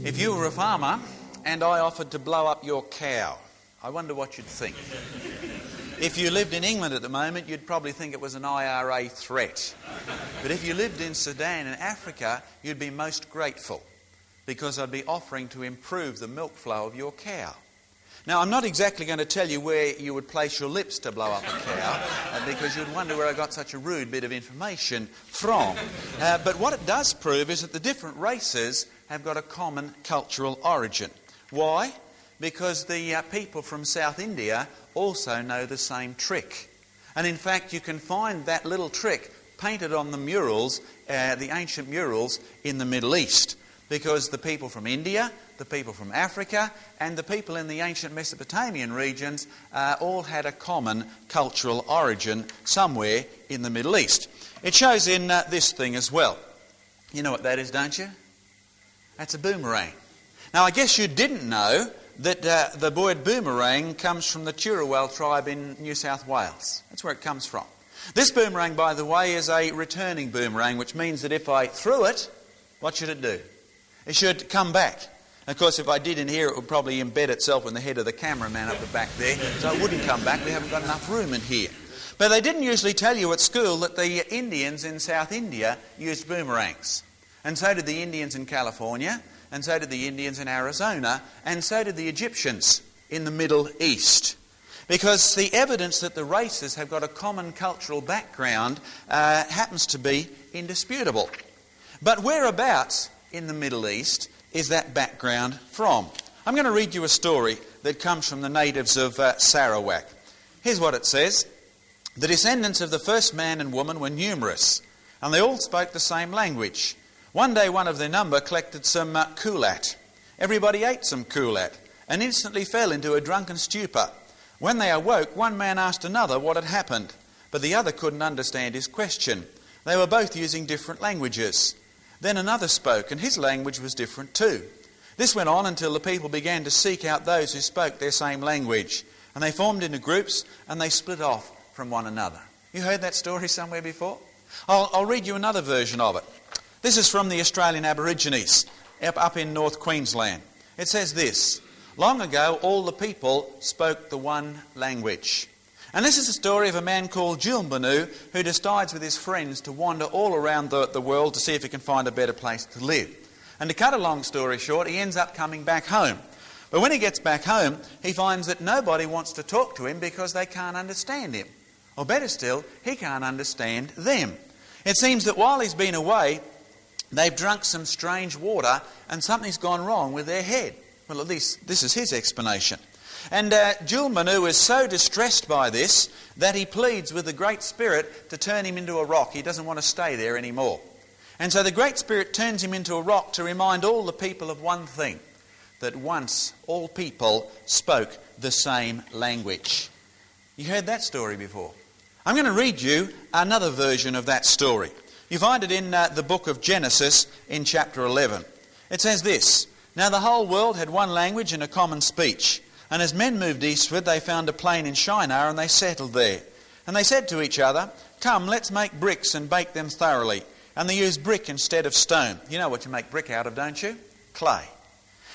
If you were a farmer and I offered to blow up your cow, I wonder what you'd think. If you lived in England at the moment, you'd probably think it was an IRA threat. But if you lived in Sudan and Africa, you'd be most grateful because I'd be offering to improve the milk flow of your cow. Now, I'm not exactly going to tell you where you would place your lips to blow up a cow because you'd wonder where I got such a rude bit of information from. But what it does prove is that the different races have got a common cultural origin. Why? Because the people from South India also know the same trick. And in fact, you can find that little trick painted on the murals, the ancient murals in the Middle East. Because the people from India, the people from Africa, and the people in the ancient Mesopotamian regions all had a common cultural origin somewhere in the Middle East. It shows in this thing as well. You know what that is, don't you? That's a boomerang. Now, I guess you didn't know that the word boomerang comes from the Turrawal tribe in New South Wales. That's where it comes from. This boomerang, by the way, is a returning boomerang, which means that if I threw it, what should it do? It should come back. Of course, if I did in here, it would probably embed itself in the head of the cameraman up the back there, so it wouldn't come back. We haven't got enough room in here. But they didn't usually tell you at school that the Indians in South India used boomerangs. And so did the Indians in California, and so did the Indians in Arizona, and so did the Egyptians in the Middle East. Because the evidence that the races have got a common cultural background happens to be indisputable. But whereabouts in the Middle East is that background from? I'm going to read you a story that comes from the natives of Sarawak. Here's what it says. The descendants of the first man and woman were numerous, and they all spoke the same language. One day one of their number collected some kulat. Everybody ate some kulat and instantly fell into a drunken stupor. When they awoke, one man asked another what had happened, but the other couldn't understand his question. They were both using different languages. Then another spoke, and his language was different too. This went on until the people began to seek out those who spoke their same language, and they formed into groups, and they split off from one another. You heard that story somewhere before? I'll read you another version of it. This is from the Australian Aborigines, up in North Queensland. It says this: long ago, all the people spoke the one language. And this is the story of a man called Julbanu who decides with his friends to wander all around the world to see if he can find a better place to live. And to cut a long story short, he ends up coming back home. But when he gets back home, he finds that nobody wants to talk to him because they can't understand him. Or better still, he can't understand them. It seems that while he's been away, they've drunk some strange water and something's gone wrong with their head. Well, at least this is his explanation. And Julbanu is so distressed by this that he pleads with the Great Spirit to turn him into a rock. He doesn't want to stay there anymore. And so the Great Spirit turns him into a rock to remind all the people of one thing, that once all people spoke the same language. You heard that story before. I'm going to read you another version of that story. You find it in the book of Genesis in chapter 11. It says this: now the whole world had one language and a common speech. And as men moved eastward, they found a plain in Shinar, and they settled there. And they said to each other, come, let's make bricks and bake them thoroughly. And they used brick instead of stone. You know what you make brick out of, don't you? Clay.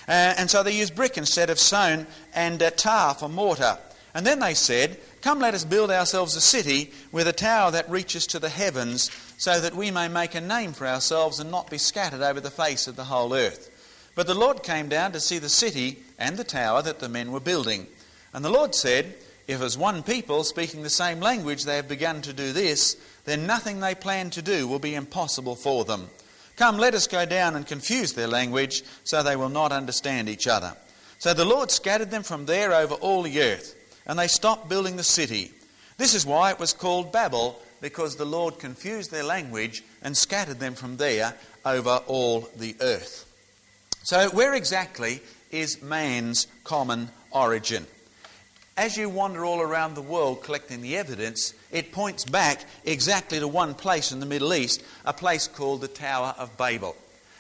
And so they used brick instead of stone, and tar for mortar. And then they said, come, let us build ourselves a city with a tower that reaches to the heavens, so that we may make a name for ourselves and not be scattered over the face of the whole earth. But the Lord came down to see the city and the tower that the men were building. And the Lord said, if as one people speaking the same language they have begun to do this, then nothing they plan to do will be impossible for them. Come, let us go down and confuse their language, so they will not understand each other. So the Lord scattered them from there over all the earth, and they stopped building the city. This is why it was called Babel, because the Lord confused their language and scattered them from there over all the earth. So where exactly is man's common origin? As you wander all around the world collecting the evidence, it points back exactly to one place in the Middle East, a place called the Tower of Babel.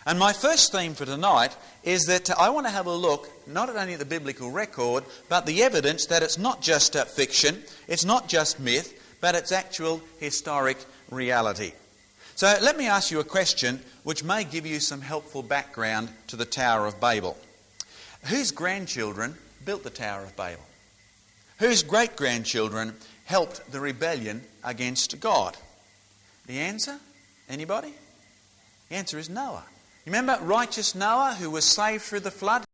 And my first theme for tonight is that I want to have a look not only at the biblical record, but the evidence that it's not just fiction, it's not just myth, but it's actual historic reality. So let me ask you a question which may give you some helpful background to the Tower of Babel. Whose grandchildren built the Tower of Babel? Whose great-grandchildren helped the rebellion against God? The answer? Anybody? The answer is Noah. You remember righteous Noah who was saved through the flood?